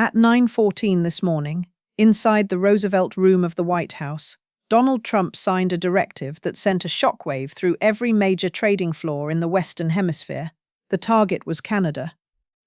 At 9:14 this morning, inside the Roosevelt Room of the White House, Donald Trump signed a directive that sent a shockwave through every major trading floor in the Western Hemisphere. The target was Canada.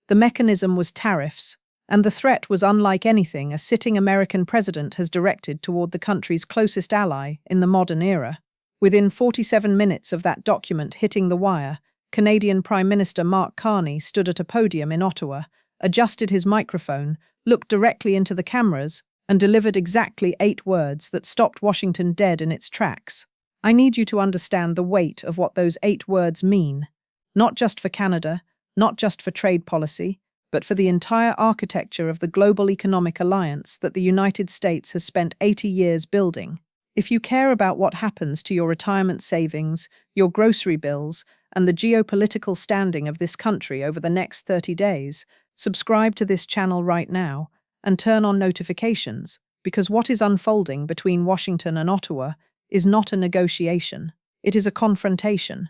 The mechanism was tariffs, and the threat was unlike anything a sitting American president has directed toward the country's closest ally in the modern era. Within 47 minutes of that document hitting the wire, Canadian Prime Minister Mark Carney stood at a podium in Ottawa, adjusted his microphone, looked directly into the cameras, and delivered exactly 8 words that stopped Washington dead in its tracks. I need you to understand the weight of what those 8 words mean, not just for Canada, not just for trade policy, but for the entire architecture of the global economic alliance that the United States has spent 80 years building. If you care about what happens to your retirement savings, your grocery bills, and the geopolitical standing of this country over the next 30 days, subscribe to this channel right now and turn on notifications, because what is unfolding between Washington and Ottawa is not a negotiation, it is a confrontation,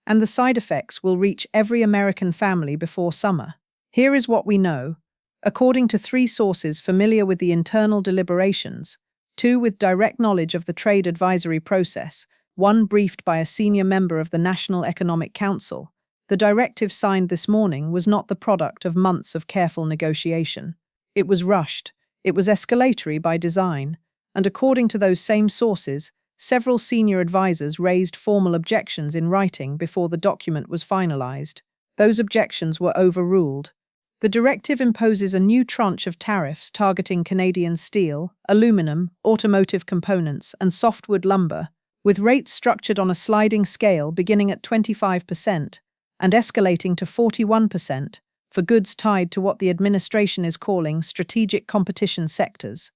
and the side effects will reach every American family before summer. Here is what we know. According to 3 sources familiar with the internal deliberations, 2 with direct knowledge of the trade advisory process, 1 briefed by a senior member of the National Economic Council, the directive signed this morning was not the product of months of careful negotiation. It was rushed, it was escalatory by design, and according to those same sources, several senior advisors raised formal objections in writing before the document was finalized. Those objections were overruled. The directive imposes a new tranche of tariffs targeting Canadian steel, aluminum, automotive components, and softwood lumber, with rates structured on a sliding scale beginning at 25% and escalating to 41% for goods tied to what the administration is calling strategic competition sectors.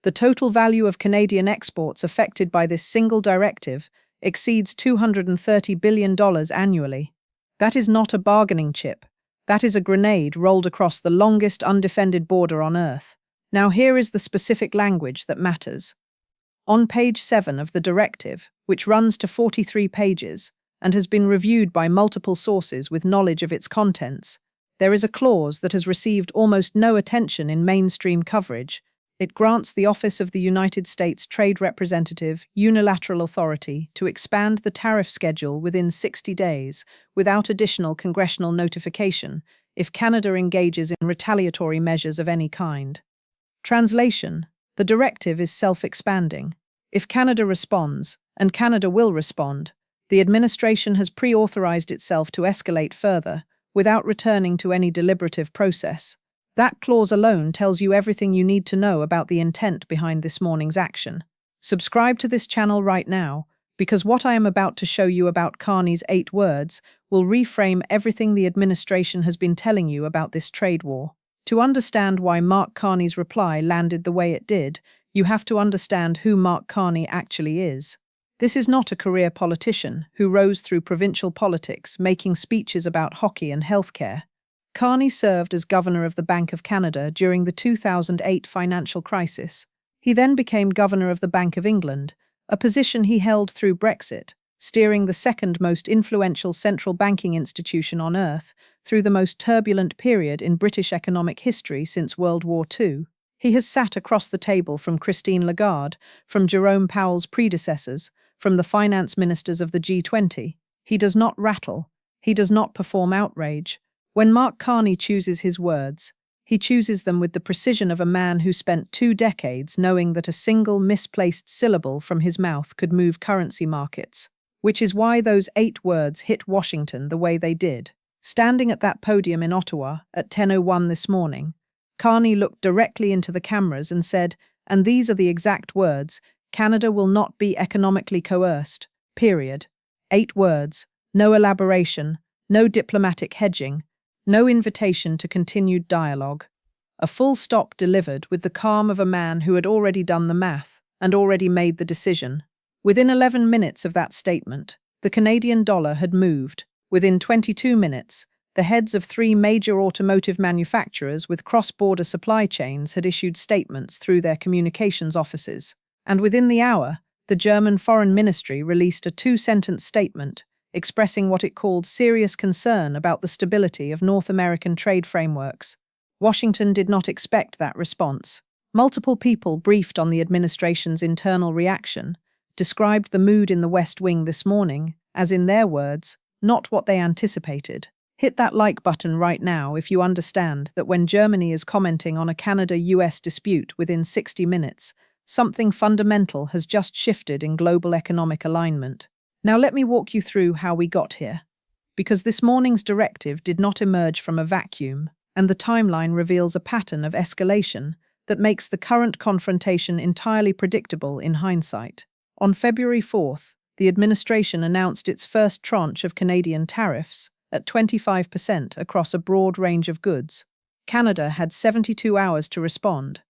The total value of Canadian exports affected by this single directive exceeds $230 billion annually. That is not a bargaining chip. That is a grenade rolled across the longest undefended border on Earth. Now here is the specific language that matters. On page 7 of the directive, which runs to 43 pages and has been reviewed by multiple sources with knowledge of its contents, there is a clause that has received almost no attention in mainstream coverage. It grants the Office of the United States Trade Representative unilateral authority to expand the tariff schedule within 60 days without additional congressional notification if Canada engages in retaliatory measures of any kind. Translation: the directive is self-expanding. If Canada responds, and Canada will respond, the administration has pre-authorized itself to escalate further without returning to any deliberative process. That clause alone tells you everything you need to know about the intent behind this morning's action. Subscribe to this channel right now, because what I am about to show you about Carney's 8 words will reframe everything the administration has been telling you about this trade war. To understand why Mark Carney's reply landed the way it did, you have to understand who Mark Carney actually is. This is not a career politician who rose through provincial politics making speeches about hockey and healthcare. Carney served as governor of the Bank of Canada during the 2008 financial crisis. He then became governor of the Bank of England, a position he held through Brexit, steering the second most influential central banking institution on Earth through the most turbulent period in British economic history since World War II. He has sat across the table from Christine Lagarde, from Jerome Powell's predecessors, from the finance ministers of the G20. He does not rattle. He does not perform outrage. When Mark Carney chooses his words, he chooses them with the precision of a man who spent 2 decades knowing that a single misplaced syllable from his mouth could move currency markets, which is why those 8 words hit Washington the way they did. Standing at that podium in Ottawa at 10:01 this morning, Carney looked directly into the cameras and said, and these are the exact words, Canada will not be economically coerced, period. 8 words, no elaboration, no diplomatic hedging, no invitation to continued dialogue. A full stop delivered with the calm of a man who had already done the math and already made the decision. Within 11 minutes of that statement, the Canadian dollar had moved. Within 22 minutes, the heads of 3 major automotive manufacturers with cross-border supply chains had issued statements through their communications offices. And within the hour, the German Foreign Ministry released a 2-sentence statement expressing what it called serious concern about the stability of North American trade frameworks. Washington did not expect that response. Multiple people briefed on the administration's internal reaction described the mood in the West Wing this morning as, in their words, not what they anticipated. Hit that like button right now if you understand that when Germany is commenting on a Canada-US dispute within 60 minutes, something fundamental has just shifted in global economic alignment. Now let me walk you through how we got here. Because this morning's directive did not emerge from a vacuum, and the timeline reveals a pattern of escalation that makes the current confrontation entirely predictable in hindsight. On February 4th, the administration announced its first tranche of Canadian tariffs at 25% across a broad range of goods. Canada had 72 hours to respond.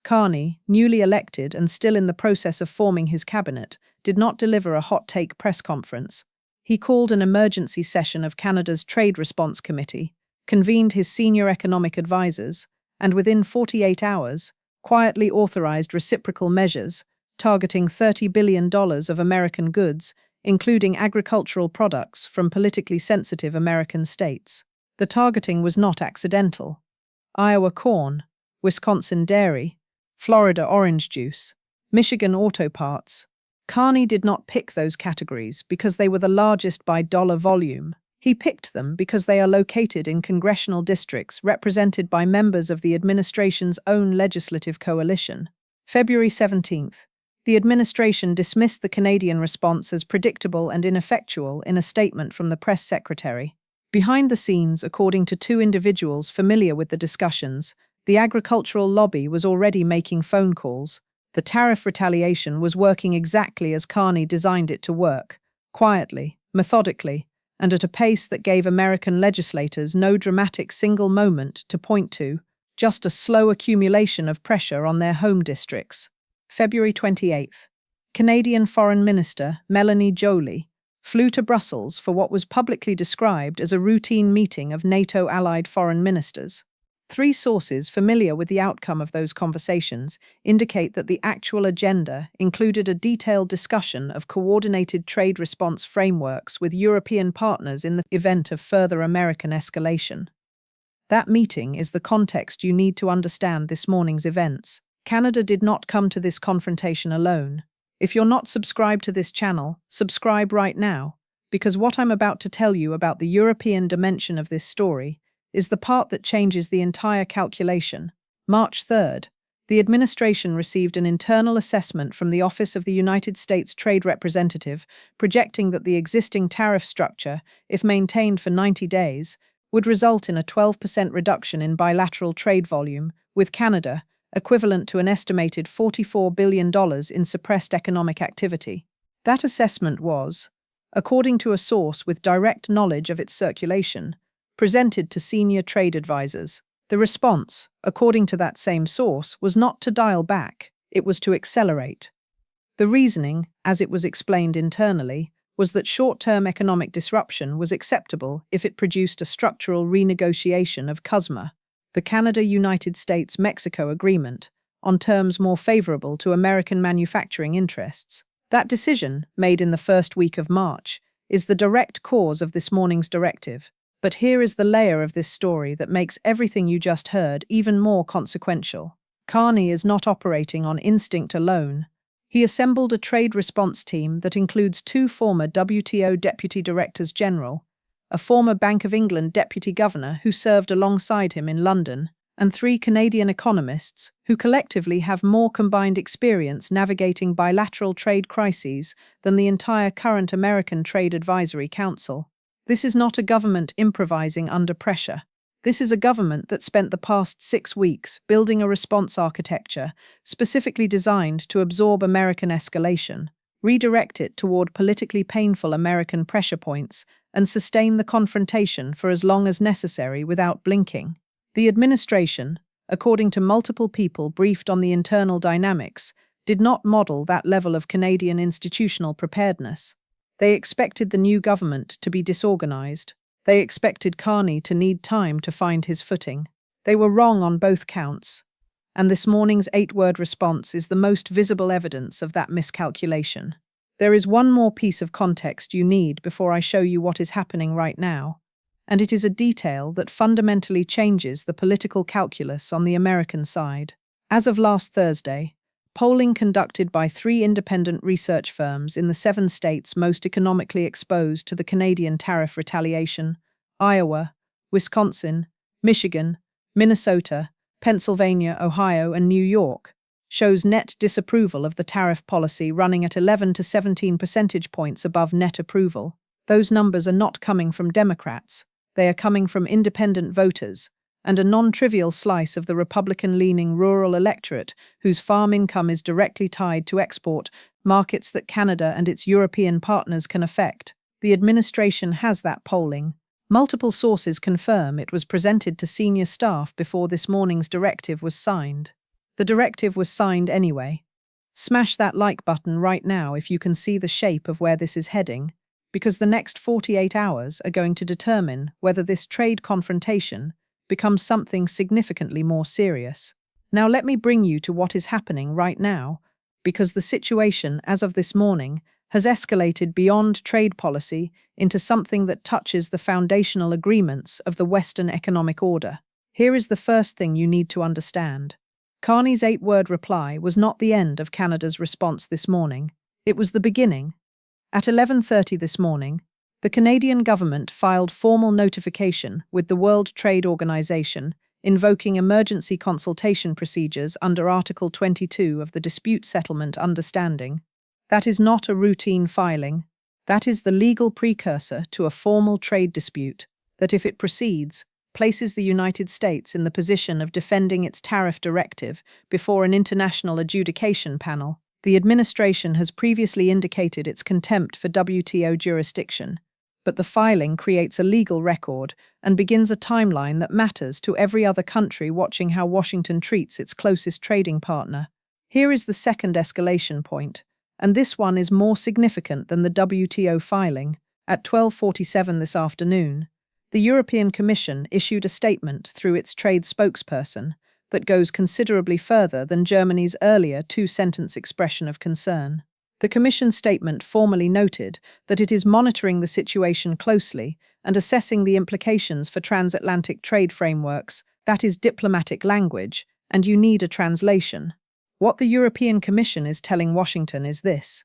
Carney, newly elected and still in the process of forming his cabinet, did not deliver a hot-take press conference. He called an emergency session of Canada's Trade Response Committee, convened his senior economic advisers, and within 48 hours, quietly authorized reciprocal measures targeting $30 billion of American goods, including agricultural products from politically sensitive American states. The targeting was not accidental. Iowa corn, Wisconsin dairy, Florida orange juice, Michigan auto parts. Carney did not pick those categories because they were the largest by dollar volume. He picked them because they are located in congressional districts represented by members of the administration's own legislative coalition. February 17th. The administration dismissed the Canadian response as predictable and ineffectual in a statement from the press secretary. Behind the scenes, according to two individuals familiar with the discussions, the agricultural lobby was already making phone calls. The tariff retaliation was working exactly as Carney designed it to work, quietly, methodically, and at a pace that gave American legislators no dramatic single moment to point to, just a slow accumulation of pressure on their home districts. February 28th. Canadian Foreign Minister Melanie Joly flew to Brussels for what was publicly described as a routine meeting of NATO-allied foreign ministers. Three sources familiar with the outcome of those conversations indicate that the actual agenda included a detailed discussion of coordinated trade response frameworks with European partners in the event of further American escalation. That meeting is the context you need to understand this morning's events. Canada did not come to this confrontation alone. If you're not subscribed to this channel, subscribe right now, because what I'm about to tell you about the European dimension of this story is the part that changes the entire calculation. March 3rd, the administration received an internal assessment from the Office of the United States Trade Representative projecting that the existing tariff structure, if maintained for 90 days, would result in a 12% reduction in bilateral trade volume with Canada, equivalent to an estimated $44 billion in suppressed economic activity. That assessment was, according to a source with direct knowledge of its circulation, presented to senior trade advisors. The response, according to that same source, was not to dial back, it was to accelerate. The reasoning, as it was explained internally, was that short-term economic disruption was acceptable if it produced a structural renegotiation of CUSMA, the Canada-United States-Mexico Agreement, on terms more favorable to American manufacturing interests. That decision, made in the first week of March, is the direct cause of this morning's directive. But here is the layer of this story that makes everything you just heard even more consequential. Carney is not operating on instinct alone. He assembled a trade response team that includes two former WTO Deputy Directors General, a former Bank of England Deputy Governor who served alongside him in London, and three Canadian economists who collectively have more combined experience navigating bilateral trade crises than the entire current American Trade Advisory Council. This is not a government improvising under pressure. This is a government that spent the past 6 weeks building a response architecture specifically designed to absorb American escalation, redirect it toward politically painful American pressure points, and sustain the confrontation for as long as necessary without blinking. The administration, according to multiple people briefed on the internal dynamics, did not model that level of Canadian institutional preparedness. They expected the new government to be disorganized. They expected Carney to need time to find his footing. They were wrong on both counts, and this morning's 8-word response is the most visible evidence of that miscalculation. There is one more piece of context you need before I show you what is happening right now, and it is a detail that fundamentally changes the political calculus on the American side. As of last Thursday, polling conducted by 3 independent research firms in the 7 states most economically exposed to the Canadian tariff retaliation, Iowa, Wisconsin, Michigan, Minnesota, Pennsylvania, Ohio, and New York, shows net disapproval of the tariff policy running at 11 to 17 percentage points above net approval. Those numbers are not coming from Democrats, they are coming from independent voters, and a non-trivial slice of the Republican-leaning rural electorate whose farm income is directly tied to export markets that Canada and its European partners can affect. The administration has that polling. Multiple sources confirm it was presented to senior staff before this morning's directive was signed. The directive was signed anyway. Smash that like button right now if you can see the shape of where this is heading, because the next 48 hours are going to determine whether this trade confrontation becomes something significantly more serious. Now let me bring you to what is happening right now, because the situation, as of this morning, has escalated beyond trade policy into something that touches the foundational agreements of the Western economic order. Here is the first thing you need to understand. Carney's 8-word reply was not the end of Canada's response this morning. It was the beginning. At 11:30 this morning, the Canadian government filed formal notification with the World Trade Organization invoking emergency consultation procedures under Article 22 of the Dispute Settlement Understanding. That is not a routine filing. That is the legal precursor to a formal trade dispute that, if it proceeds, places the United States in the position of defending its tariff directive before an international adjudication panel. The administration has previously indicated its contempt for WTO jurisdiction, but the filing creates a legal record and begins a timeline that matters to every other country watching how Washington treats its closest trading partner. Here is the second escalation point, and this one is more significant than the WTO filing. At 12:47 this afternoon, the European Commission issued a statement through its trade spokesperson that goes considerably further than Germany's earlier 2-sentence expression of concern. The Commission statement formally noted that it is monitoring the situation closely and assessing the implications for transatlantic trade frameworks. That is diplomatic language, and you need a translation. What the European Commission is telling Washington is this: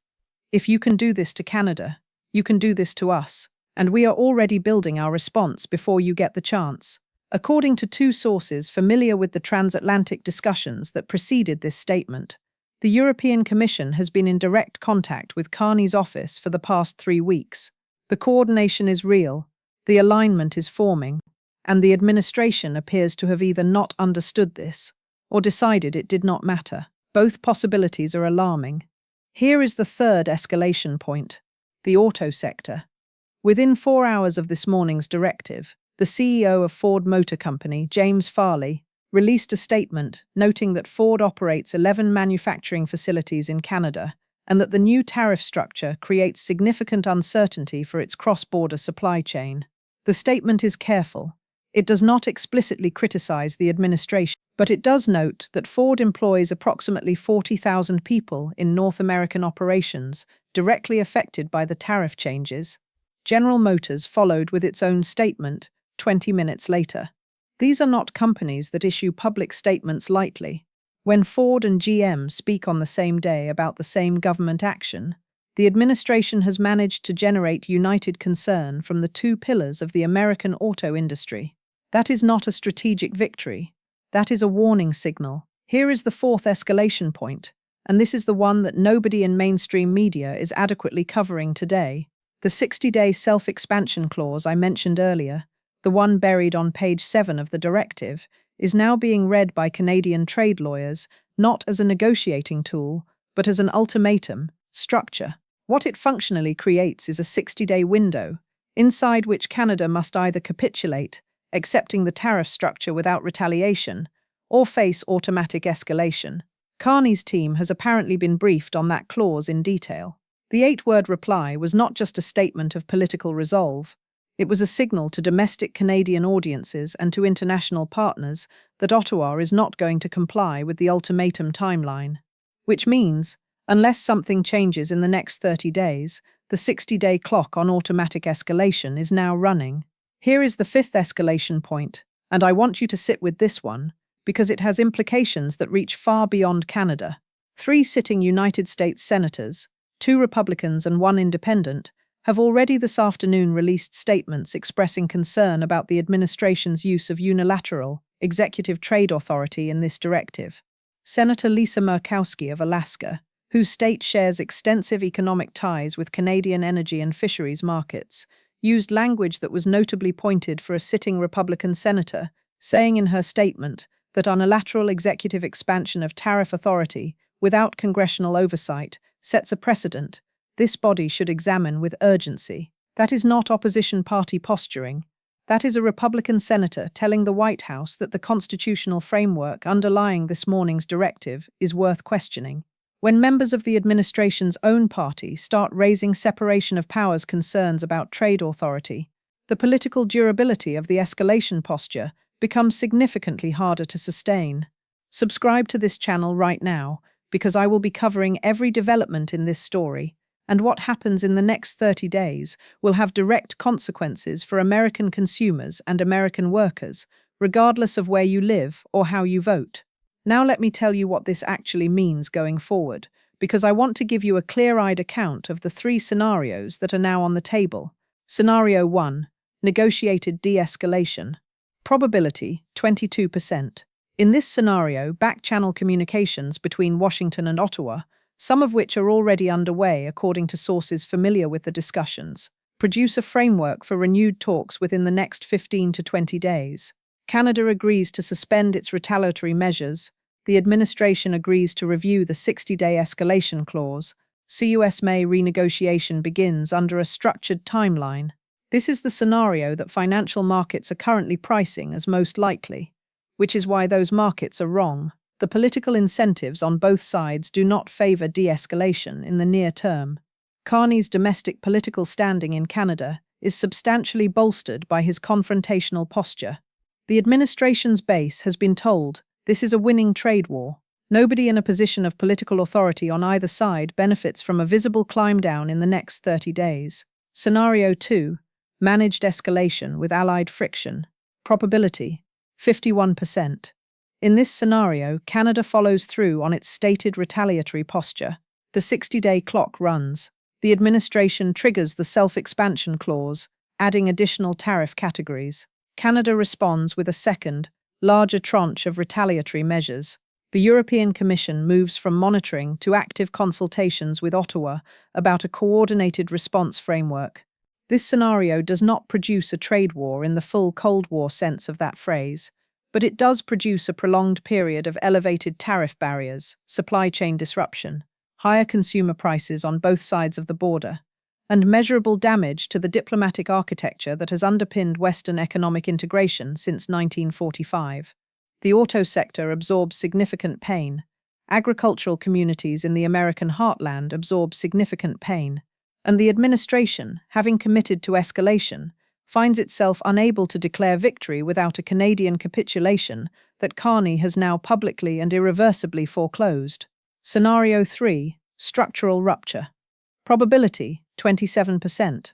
if you can do this to Canada, you can do this to us, and we are already building our response before you get the chance. According to 2 sources familiar with the transatlantic discussions that preceded this statement, the European Commission has been in direct contact with Carney's office for the past 3 weeks. The coordination is real, the alignment is forming, and the administration appears to have either not understood this or decided it did not matter. Both possibilities are alarming. Here is the third escalation point: the auto sector. Within 4 hours of this morning's directive, the CEO of Ford Motor Company, James Farley, released a statement noting that Ford operates 11 manufacturing facilities in Canada and that the new tariff structure creates significant uncertainty for its cross-border supply chain. The statement is careful. It does not explicitly criticize the administration, but it does note that Ford employs approximately 40,000 people in North American operations directly affected by the tariff changes. General Motors followed with its own statement 20 minutes later. These are not companies that issue public statements lightly. When Ford and GM speak on the same day about the same government action, the administration has managed to generate united concern from the 2 pillars of the American auto industry. That is not a strategic victory. That is a warning signal. Here is the fourth escalation point, and this is the one that nobody in mainstream media is adequately covering today. The 60-day self-expansion clause I mentioned earlier, the one buried on page 7 of the directive, is now being read by Canadian trade lawyers not as a negotiating tool, but as an ultimatum structure. What it functionally creates is a 60-day window, inside which Canada must either capitulate, accepting the tariff structure without retaliation, or face automatic escalation. Carney's team has apparently been briefed on that clause in detail. The 8-word reply was not just a statement of political resolve. It was a signal to domestic Canadian audiences and to international partners that Ottawa is not going to comply with the ultimatum timeline. Which means, unless something changes in the next 30 days, the 60-day clock on automatic escalation is now running. Here is the fifth escalation point, and I want you to sit with this one, because it has implications that reach far beyond Canada. 3 sitting United States senators, 2 Republicans and 1 independent, have already this afternoon released statements expressing concern about the administration's use of unilateral, executive trade authority in this directive. Senator Lisa Murkowski of Alaska, whose state shares extensive economic ties with Canadian energy and fisheries markets, used language that was notably pointed for a sitting Republican senator, saying in her statement that unilateral executive expansion of tariff authority without congressional oversight sets a precedent this body should examine with urgency. That is not opposition party posturing. That is a Republican senator telling the White House that the constitutional framework underlying this morning's directive is worth questioning. When members of the administration's own party start raising separation of powers concerns about trade authority, the political durability of the escalation posture becomes significantly harder to sustain. Subscribe to this channel right now, because I will be covering every development in this story, and what happens in the next 30 days will have direct consequences for American consumers and American workers, regardless of where you live or how you vote. Now let me tell you what this actually means going forward, because I want to give you a clear-eyed account of the 3 scenarios that are now on the table. Scenario 1. Negotiated de-escalation. Probability, 22%. In this scenario, back-channel communications between Washington and Ottawa, some of which are already underway according to sources familiar with the discussions, produce a framework for renewed talks within the next 15 to 20 days. Canada agrees to suspend its retaliatory measures. The administration agrees to review the 60-day escalation clause. CUSMA renegotiation begins under a structured timeline. This is the scenario that financial markets are currently pricing as most likely, which is why those markets are wrong. The political incentives on both sides do not favor de-escalation in the near term. Carney's domestic political standing in Canada is substantially bolstered by his confrontational posture. The administration's base has been told this is a winning trade war. Nobody in a position of political authority on either side benefits from a visible climb down in the next 30 days. Scenario 2. Managed escalation with allied friction. Probability, 51%. In this scenario, Canada follows through on its stated retaliatory posture. The 60-day clock runs. The administration triggers the self-expansion clause, adding additional tariff categories. Canada responds with a second, larger tranche of retaliatory measures. The European Commission moves from monitoring to active consultations with Ottawa about a coordinated response framework. This scenario does not produce a trade war in the full Cold War sense of that phrase, but it does produce a prolonged period of elevated tariff barriers, supply chain disruption, higher consumer prices on both sides of the border, and measurable damage to the diplomatic architecture that has underpinned Western economic integration since 1945. The auto sector absorbs significant pain. Agricultural communities in the American heartland absorb significant pain. And the administration, having committed to escalation, finds itself unable to declare victory without a Canadian capitulation that Carney has now publicly and irreversibly foreclosed. Scenario 3. Structural rupture. Probability, 27%.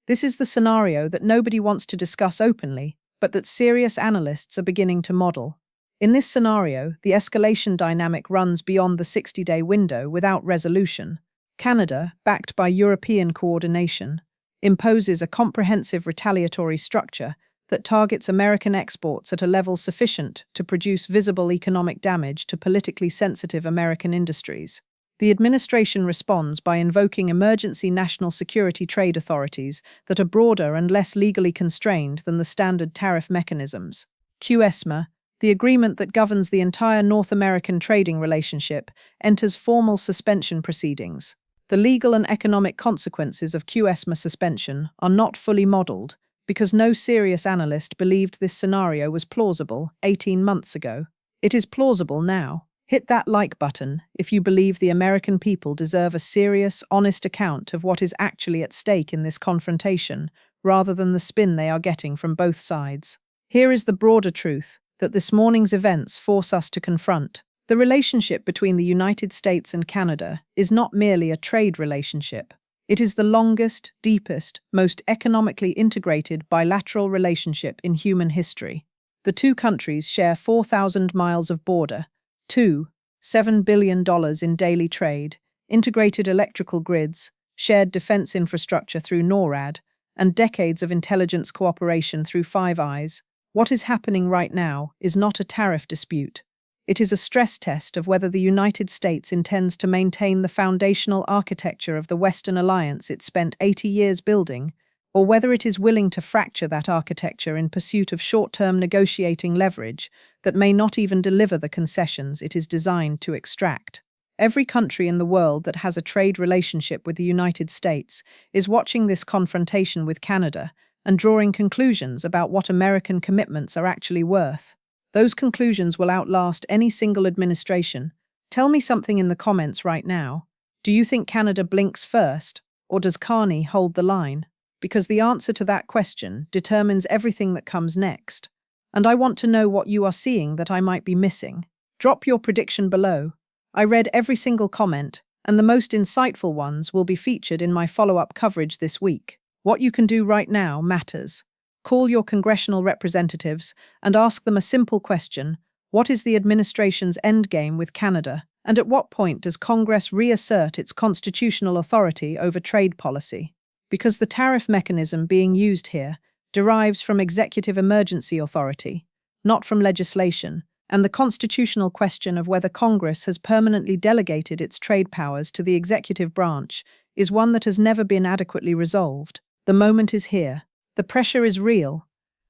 This is the scenario that nobody wants to discuss openly, but that serious analysts are beginning to model. In this scenario, the escalation dynamic runs beyond the 60-day window without resolution. Canada, backed by European coordination, imposes a comprehensive retaliatory structure that targets American exports at a level sufficient to produce visible economic damage to politically sensitive American industries. The administration responds by invoking emergency national security trade authorities that are broader and less legally constrained than the standard tariff mechanisms. CUSMA, the agreement that governs the entire North American trading relationship, enters formal suspension proceedings. The legal and economic consequences of CUSMA suspension are not fully modeled because no serious analyst believed this scenario was plausible 18 months ago. It is plausible now. Hit that like button if you believe the American people deserve a serious, honest account of what is actually at stake in this confrontation, rather than the spin they are getting from both sides. Here is the broader truth that this morning's events force us to confront. The relationship between the United States and Canada is not merely a trade relationship. It is the longest, deepest, most economically integrated bilateral relationship in human history. The two countries share 4,000 miles of border, $7 billion in daily trade, integrated electrical grids, shared defense infrastructure through NORAD, and decades of intelligence cooperation through Five Eyes. What is happening right now is not a tariff dispute. It is a stress test of whether the United States intends to maintain the foundational architecture of the Western alliance it spent 80 years building, or whether it is willing to fracture that architecture in pursuit of short-term negotiating leverage that may not even deliver the concessions it is designed to extract. Every country in the world that has a trade relationship with the United States is watching this confrontation with Canada and drawing conclusions about what American commitments are actually worth. Those conclusions will outlast any single administration. Tell me something in the comments right now. Do you think Canada blinks first, or does Carney hold the line? Because the answer to that question determines everything that comes next. And I want to know what you are seeing that I might be missing. Drop your prediction below. I read every single comment, and the most insightful ones will be featured in my follow-up coverage this week. What you can do right now matters. Call your congressional representatives and ask them a simple question: what is the administration's endgame with Canada? And at what point does Congress reassert its constitutional authority over trade policy? Because the tariff mechanism being used here derives from executive emergency authority, not from legislation, and the constitutional question of whether Congress has permanently delegated its trade powers to the executive branch is one that has never been adequately resolved. The moment is here. The pressure is real,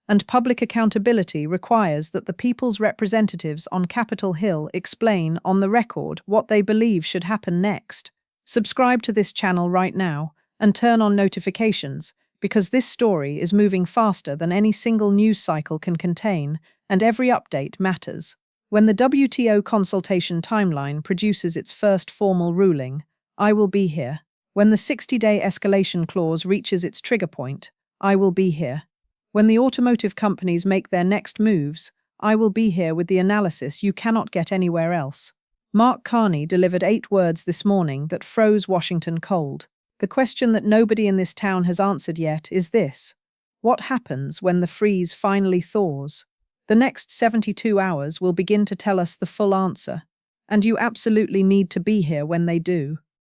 and public accountability requires that the people's representatives on Capitol Hill explain on the record what they believe should happen next. Subscribe to this channel right now and turn on notifications, because this story is moving faster than any single news cycle can contain, and every update matters. When the WTO consultation timeline produces its first formal ruling, I will be here. When the 60-day escalation clause reaches its trigger point, I will be here. When the automotive companies make their next moves, I will be here with the analysis you cannot get anywhere else. Mark Carney delivered 8 words this morning that froze Washington cold. The question that nobody in this town has answered yet is this: what happens when the freeze finally thaws? The next 72 hours will begin to tell us the full answer, and you absolutely need to be here when they do.